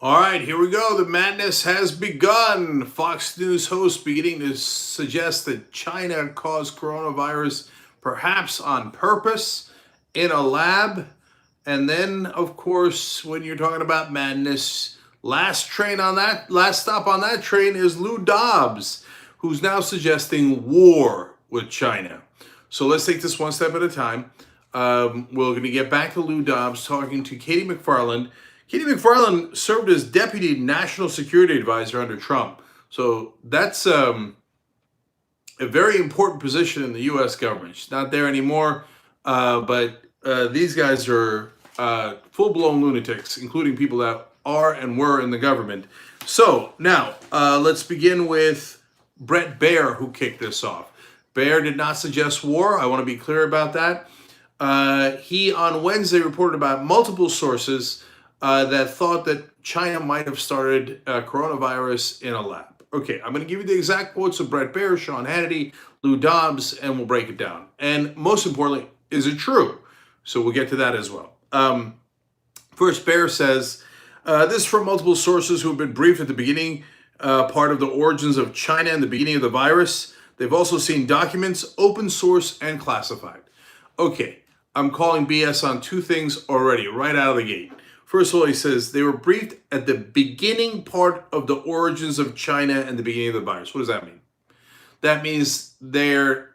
All right, here we go. The madness has begun. Fox News hosts beginning to suggest that China caused coronavirus perhaps on purpose in a lab. And then, of course, when you're talking about madness, last stop on that train is Lou Dobbs, who's now suggesting war with China. So let's take this one step at a time. We're going to get back to Lou Dobbs talking to Katie McFarland. Katie McFarland served as Deputy National Security Advisor under Trump. So that's a very important position in the U.S. government. She's not there anymore, but these guys are full-blown lunatics, including people that are and were in the government. So now let's begin with Brett Baer, who kicked this off. Baer did not suggest war. I want to be clear about that. He on Wednesday reported about multiple sources that thought that China might have started coronavirus in a lab. Okay, I'm going to give you the exact quotes of Brett Baer, Sean Hannity, Lou Dobbs, and we'll break it down. And most importantly, is it true? So we'll get to that as well. First, Baer says, this is from multiple sources who have been briefed at the beginning, part of the origins of China and the beginning of the virus. They've also seen documents, open source and classified. Okay, I'm calling BS on two things already, right out of the gate. First of all, he says they were briefed at the beginning part of the origins of China and the beginning of the virus. What does that mean? That means they're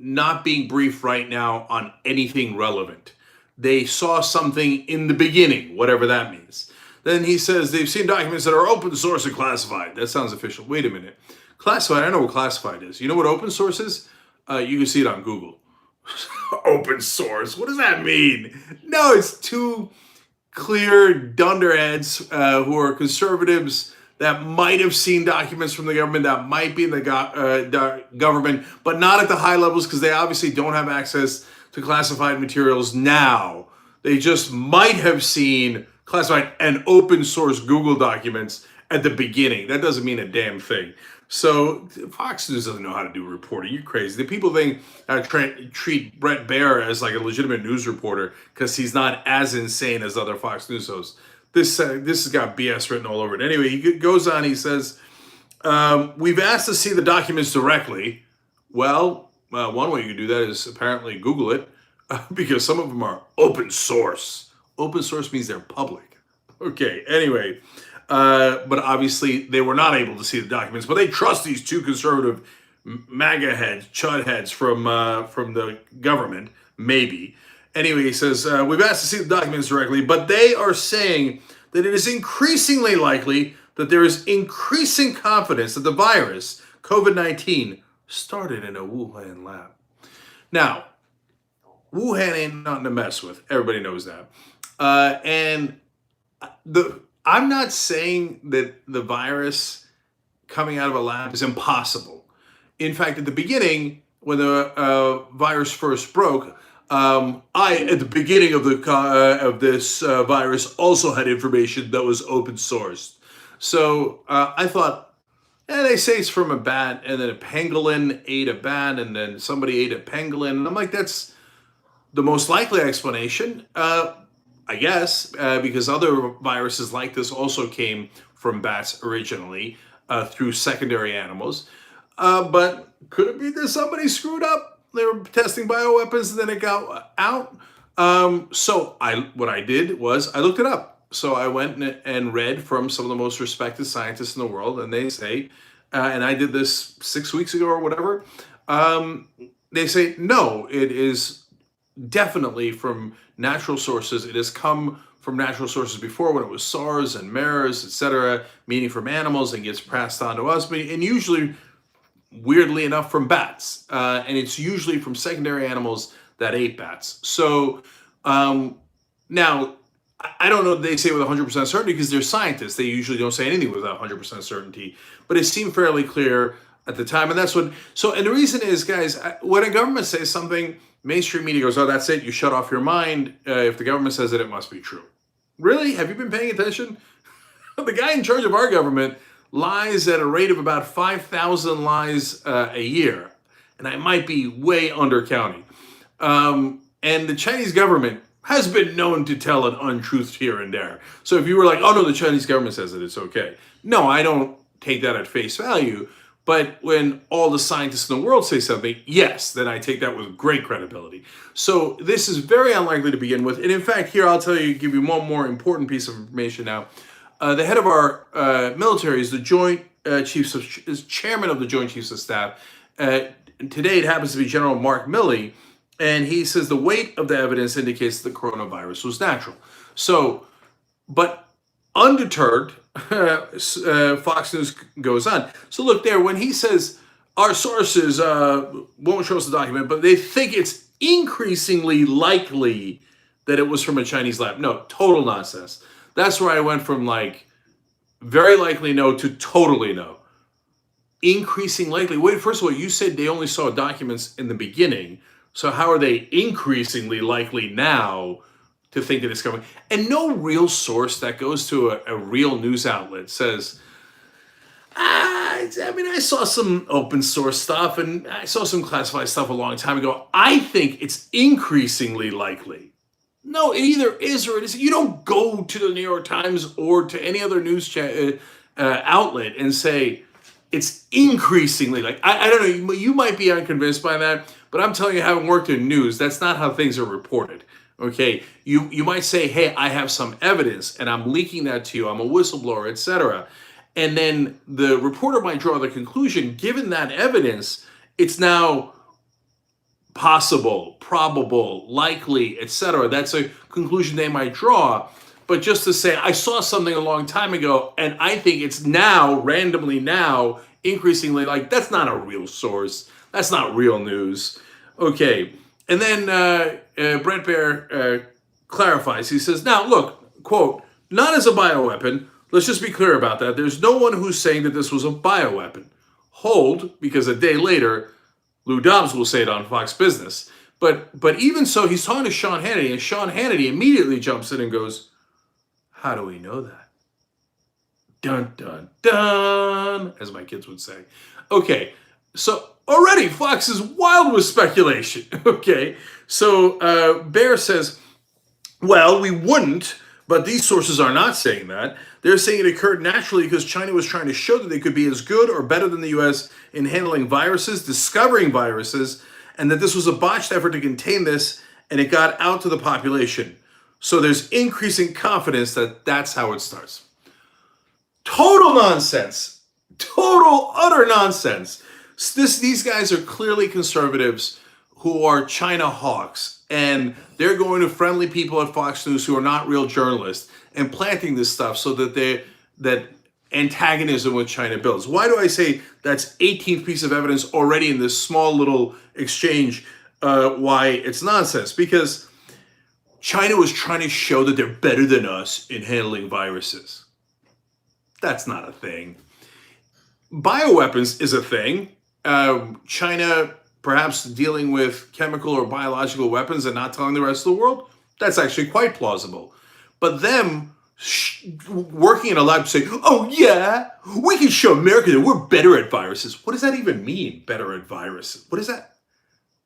not being briefed right now on anything relevant. They saw something in the beginning, whatever that means. Then he says they've seen documents that are open source and classified. That sounds official. Wait a minute. Classified, I know what classified is. You know what open source is? You can see it on Google. Open source. What does that mean? No, it's two clear dunderheads who are conservatives that might have seen documents from the government, that might be in the government, but not at the high levels because they obviously don't have access to classified materials now. They just might have seen classified and open source Google documents at the beginning. That doesn't mean a damn thing. So Fox News doesn't know how to do reporting. You're crazy. The people think treat Brett Baer as like a legitimate news reporter because he's not as insane as other Fox News hosts. This has got BS written all over it. Anyway, he goes on. He says, "We've asked to see the documents directly." Well, one way you can do that is apparently Google it because some of them are open source. Open source means they're public. Okay. Anyway. But obviously they were not able to see the documents, but they trust these two conservative MAGA heads, chud heads from the government, maybe. Anyway, he says, we've asked to see the documents directly, but they are saying that it is increasingly likely that there is increasing confidence that the virus, COVID-19, started in a Wuhan lab. Now, Wuhan ain't nothing to mess with. Everybody knows that. I'm not saying that the virus coming out of a lab is impossible. In fact, at the beginning, when the virus first broke, at the beginning of this virus, also had information that was open sourced. So I thought, they say it's from a bat, and then a pangolin ate a bat, and then somebody ate a pangolin. And I'm like, that's the most likely explanation. I guess, because other viruses like this also came from bats originally through secondary animals. But could it be that somebody screwed up? They were testing bioweapons and then it got out. So what I did was I looked it up. So I went and read from some of the most respected scientists in the world, and they say, and I did this 6 weeks ago or whatever, they say, no, it is definitely from natural sources. It has come from natural sources before when it was SARS and MERS, etc., meaning from animals and gets passed on to us, and usually, weirdly enough, from bats. And it's usually from secondary animals that ate bats. So now, I don't know if they say with 100% certainty because they're scientists. They usually don't say anything with 100% certainty. But it seemed fairly clear at the time. And that's what, and the reason is, guys, when a government says something, mainstream media goes, oh, that's it. You shut off your mind. If the government says it, it must be true. Really? Have you been paying attention? The guy in charge of our government lies at a rate of about 5,000 lies a year. And I might be way undercounting. And the Chinese government has been known to tell an untruth here and there. So if you were like, oh no, the Chinese government says that it's okay. No, I don't take that at face value. But when all the scientists in the world say something, yes, then I take that with great credibility. So this is very unlikely to begin with. And in fact, here I'll give you one more important piece of information now. The head of our military is the is chairman of the Joint Chiefs of Staff. Today it happens to be General Mark Milley, and he says the weight of the evidence indicates the coronavirus was natural. So, but undeterred, Fox News goes on. So look there, when he says our sources won't show us the document, but they think it's increasingly likely that it was from a Chinese lab. No, total nonsense. That's where I went from like very likely no to totally no. Increasing likely. Wait, first of all, you said they only saw documents in the beginning. So how are they increasingly likely now to think that it's coming? And no real source that goes to a real news outlet says, I mean, I saw some open source stuff and I saw some classified stuff a long time ago. I think it's increasingly likely. No, it either is or it isn't. You don't go to the New York Times or to any other news outlet and say, it's increasingly like, I don't know, you might be unconvinced by that, but I'm telling you, having worked in news, that's not how things are reported. Okay, you might say, hey, I have some evidence and I'm leaking that to you, I'm a whistleblower, etc. And then the reporter might draw the conclusion, given that evidence, it's now possible, probable, likely, etc. That's a conclusion they might draw. But just to say, I saw something a long time ago, and I think it's now, randomly now, increasingly, like, that's not a real source. That's not real news. Okay. And then Brent Baer clarifies. He says, now, look, quote, not as a bioweapon. Let's just be clear about that. There's no one who's saying that this was a bioweapon. Hold, because a day later, Lou Dobbs will say it on Fox Business. But even so, he's talking to Sean Hannity, and Sean Hannity immediately jumps in and goes, how do we know that? Dun, dun, dun, as my kids would say. Okay, so already Fox is wild with speculation. Okay, so Baer says, well, we wouldn't, but these sources are not saying that. They're saying it occurred naturally because China was trying to show that they could be as good or better than the US in handling viruses, discovering viruses, and that this was a botched effort to contain this, and it got out to the population. So there's increasing confidence that that's how it starts. Total nonsense. Total, utter nonsense. These guys are clearly conservatives who are China hawks, and they're going to friendly people at Fox News who are not real journalists and planting this stuff so that that antagonism with China builds. Why do I say that's 18th piece of evidence already in this small little exchange why it's nonsense? Because China was trying to show that they're better than us in handling viruses. That's not a thing. Bioweapons is a thing. China perhaps dealing with chemical or biological weapons and not telling the rest of the world, that's actually quite plausible. But them working in a lab saying, oh yeah, we can show America that we're better at viruses. What does that even mean, better at viruses? What is that?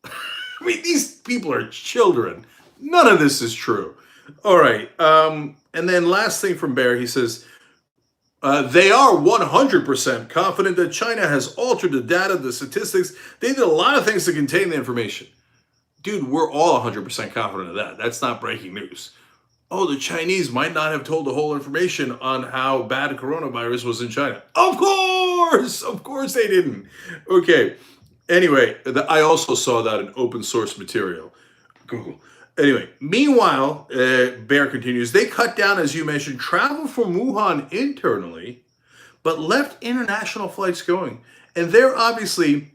I mean, these people are children. None of this is true. All right. And then last thing from Baer, he says, they are 100% confident that China has altered the data, the statistics. They did a lot of things to contain the information. Dude, we're all 100% confident of that. That's not breaking news. Oh, the Chinese might not have told the whole information on how bad coronavirus was in China. Of course they didn't. Okay. Anyway, I also saw that in open source material. Google. Anyway, meanwhile, Baer continues, they cut down, as you mentioned, travel from Wuhan internally, but left international flights going. And there obviously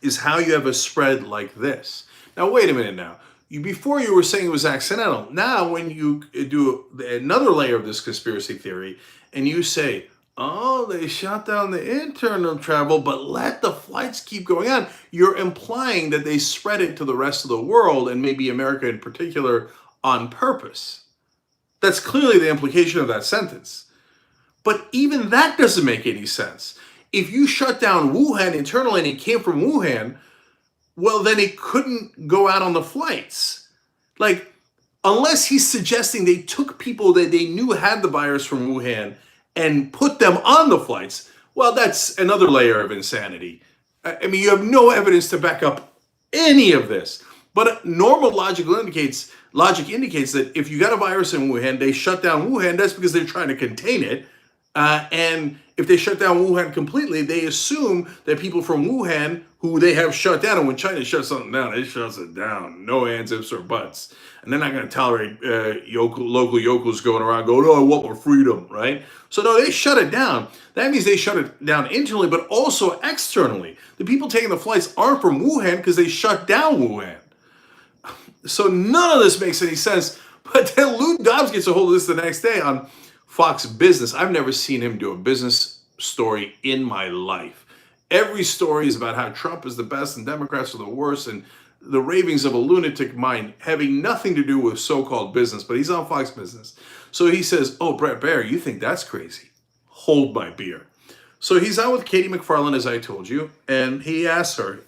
is how you have a spread like this. Now, wait a minute now. Before you were saying it was accidental. Now, when you do another layer of this conspiracy theory and you say, oh, they shut down the internal travel, but let the flights keep going on, you're implying that they spread it to the rest of the world, and maybe America in particular, on purpose. That's clearly the implication of that sentence. But even that doesn't make any sense. If you shut down Wuhan internally and it came from Wuhan, well, then it couldn't go out on the flights. Like, unless he's suggesting they took people that they knew had the virus from Wuhan and put them on the flights, well, that's another layer of insanity. I mean, you have no evidence to back up any of this. But normal logic indicates that if you got a virus in Wuhan, they shut down Wuhan. That's because they're trying to contain it. And if they shut down Wuhan completely, they assume that people from Wuhan, who they have shut down, and when China shuts something down, it shuts it down. No ands, ifs, or buts. And they're not going to tolerate local yokels going around going, oh, I want more freedom, right? So no, they shut it down. That means they shut it down internally, but also externally. The people taking the flights aren't from Wuhan because they shut down Wuhan. So none of this makes any sense. But then Lou Dobbs gets a hold of this the next day on Fox Business. I've never seen him do a business story in my life. Every story is about how Trump is the best and Democrats are the worst and the ravings of a lunatic mind having nothing to do with so-called business. But he's on Fox Business. So he says, oh, Brett Baer, you think that's crazy? Hold my beer. So he's out with Katie McFarland, as I told you, and he asks her,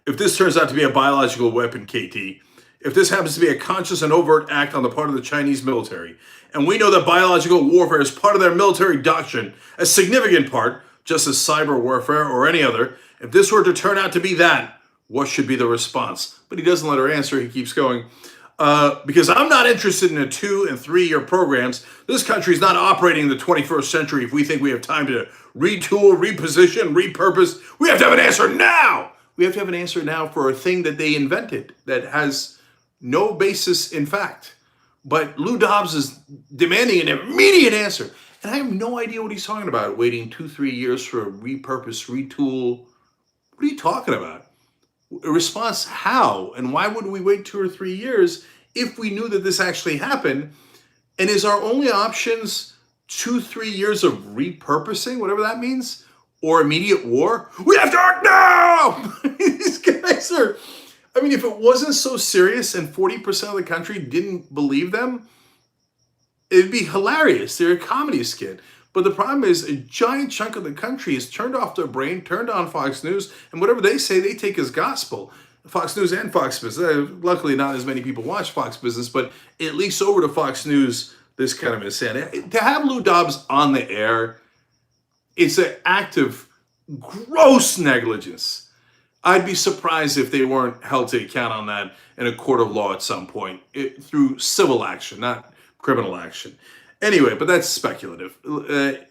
if this turns out to be a biological weapon, KT, if this happens to be a conscious and overt act on the part of the Chinese military, and we know that biological warfare is part of their military doctrine, a significant part, just as cyber warfare or any other, if this were to turn out to be that, what should be the response? But he doesn't let her answer. He keeps going, because I'm not interested in a 2- and 3-year programs. This country's not operating in the 21st century if we think we have time to retool, reposition, repurpose. We have to have an answer now. We have to have an answer now for a thing that they invented that has no basis in fact. But Lou Dobbs is demanding an immediate answer. And I have no idea what he's talking about, waiting 2-3 years for a repurpose, retool. What are you talking about? A response how? And why would we wait 2 or 3 years if we knew that this actually happened? And is our only options 2-3 years of repurposing, whatever that means? Or immediate war? We have to act now! These guys are, I mean, if it wasn't so serious and 40% of the country didn't believe them, it'd be hilarious. They're a comedy skit. But the problem is a giant chunk of the country is turned off their brain, turned on Fox News, and whatever they say, they take as gospel. Fox News and Fox Business. Luckily, not as many people watch Fox Business, but it leaks over to Fox News, this kind of insanity. To have Lou Dobbs on the air, it's an act of gross negligence. I'd be surprised if they weren't held to account on that in a court of law at some point through civil action, not criminal action. Anyway, but that's speculative.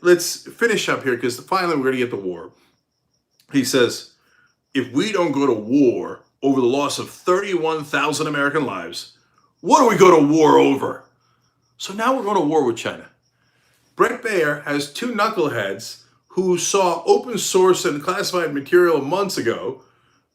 Let's finish up here because finally we're going to get the war. He says, if we don't go to war over the loss of 31,000 American lives, what do we go to war over? So now we're going to war with China. Brett Baer has 2 knuckleheads who saw open source and classified material months ago,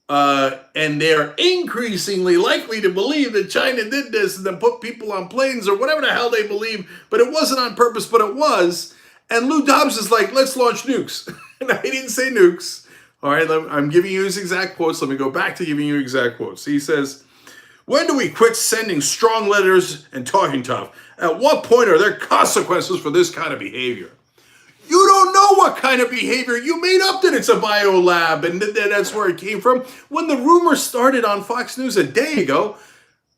and they are increasingly likely to believe that China did this and then put people on planes or whatever the hell they believe, but it wasn't on purpose, but it was. And Lou Dobbs is like, let's launch nukes. And I didn't say nukes. All right, I'm giving you his exact quotes. Let me go back to giving you exact quotes. He says, when do we quit sending strong letters and talking tough? At what point are there consequences for this kind of behavior? You don't know what kind of behavior. You made up that it's a bio lab and that's where it came from. When the rumor started on Fox News a day ago,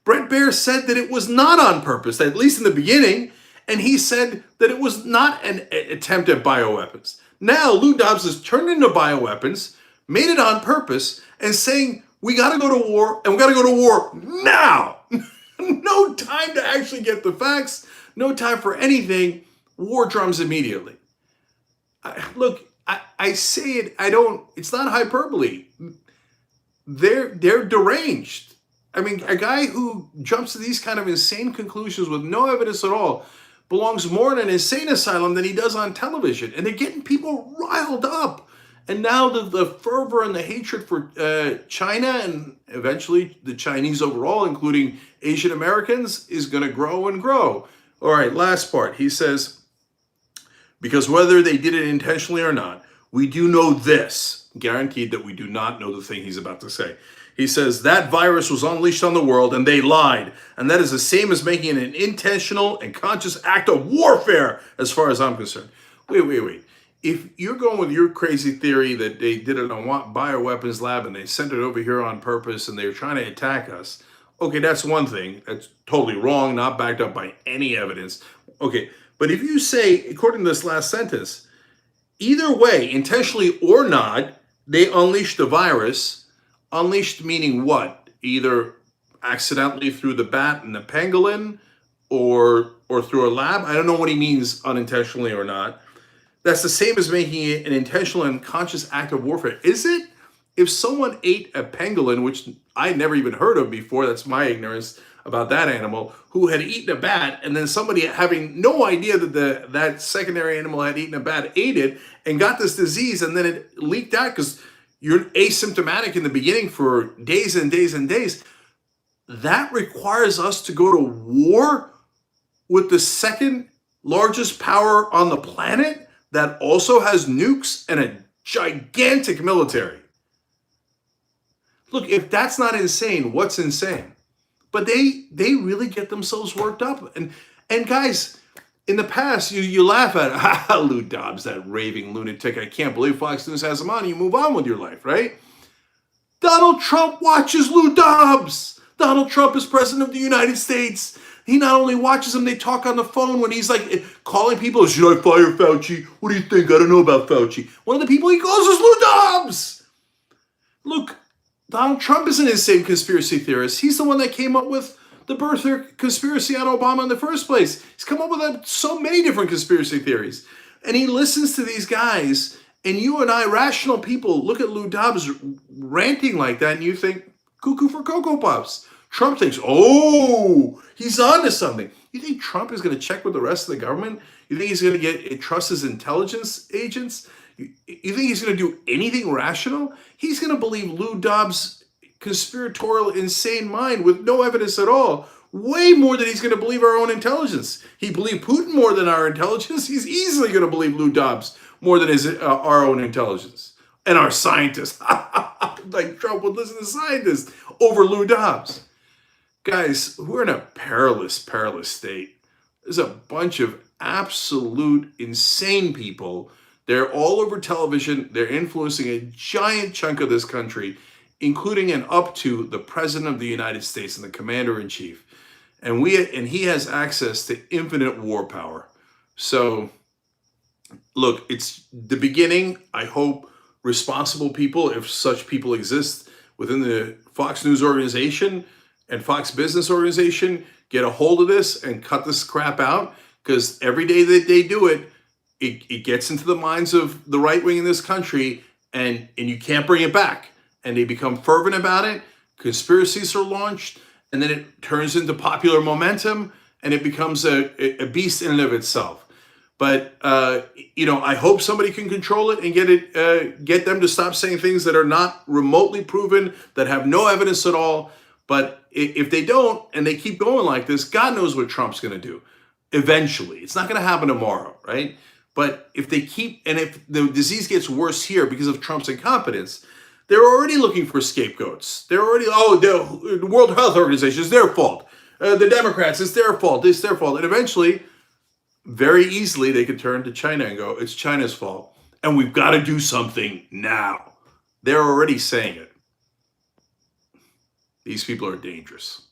Brett Baer said that it was not on purpose, at least in the beginning, and he said that it was not an attempt at bioweapons. Now, Lou Dobbs has turned into bioweapons, made it on purpose, and saying, we got to go to war, and we got to go to war now. No time to actually get the facts, no time for anything. War drums immediately. I say it, it's not hyperbole. They're deranged. I mean, a guy who jumps to these kind of insane conclusions with no evidence at all belongs more in an insane asylum than he does on television. And they're getting people riled up. And now the fervor and the hatred for China and eventually the Chinese overall, including Asian Americans, is going to grow and grow. All right, last part. He says, because whether they did it intentionally or not, we do know this. Guaranteed that we do not know the thing he's about to say. He says that virus was unleashed on the world and they lied. And that is the same as making it an intentional and conscious act of warfare as far as I'm concerned. Wait. If you're going with your crazy theory that they did it on bioweapons lab and they sent it over here on purpose and they were trying to attack us, okay, that's one thing. That's totally wrong, not backed up by any evidence. Okay, but if you say, according to this last sentence, either way, intentionally or not, they unleashed the virus. Unleashed meaning what? Either accidentally through the bat and the pangolin, or through a lab. I don't know what he means unintentionally or not. That's the same as making it an intentional and conscious act of warfare. Is it? If someone ate a pangolin, which I never even heard of before, that's my ignorance about that animal, who had eaten a bat, and then somebody having no idea that that secondary animal had eaten a bat ate it and got this disease, and then it leaked out because you're asymptomatic in the beginning for days and days and days. That requires us to go to war with the second largest power on the planet that also has nukes and a gigantic military. Look, if that's not insane, what's insane? But they really get themselves worked up. And guys, in the past, you laugh at Lou Dobbs, that raving lunatic. I can't believe Fox News has him on. You move on with your life, right? Donald Trump watches Lou Dobbs. Donald Trump is president of the United States. He not only watches him, they talk on the phone when he's like calling people, should I fire Fauci? What do you think? I don't know about Fauci. One of the people he calls is Lou Dobbs. Look, Donald Trump is an insane conspiracy theorist. He's the one that came up with the birther conspiracy on Obama in the first place. He's come up with so many different conspiracy theories. And he listens to these guys, and you and I, rational people, look at Lou Dobbs ranting like that, and you think, cuckoo for Cocoa Puffs. Trump thinks, oh, he's on to something. You think Trump is going to check with the rest of the government? You think he's going to trust his intelligence agents? You think he's going to do anything rational? He's going to believe Lou Dobbs' conspiratorial, insane mind with no evidence at all, way more than he's going to believe our own intelligence. He believed Putin more than our intelligence. He's easily going to believe Lou Dobbs more than our own intelligence. And our scientists. Like Trump would listen to scientists over Lou Dobbs. Guys, we're in a perilous, perilous state. There's a bunch of absolute insane people. They're all over television. They're influencing a giant chunk of this country, including and up to the President of the United States and the Commander-in-Chief. And he has access to infinite war power. So, look, it's the beginning. I hope responsible people, if such people exist within the Fox News organization and Fox Business organization, get a hold of this and cut this crap out, because every day that they do it, it gets into the minds of the right wing in this country, and you can't bring it back. And they become fervent about it. Conspiracies are launched, and then it turns into popular momentum, and it becomes a beast in and of itself. But I hope somebody can control it and get them to stop saying things that are not remotely proven, that have no evidence at all. But if they don't, and they keep going like this, God knows what Trump's going to do eventually. It's not going to happen tomorrow, right? But if they keep, and if the disease gets worse here because of Trump's incompetence, they're already looking for scapegoats. They're already, the World Health Organization, it's their fault. The Democrats, it's their fault. It's their fault. And eventually, very easily, they could turn to China and go, it's China's fault. And we've got to do something now. They're already saying it. These people are dangerous.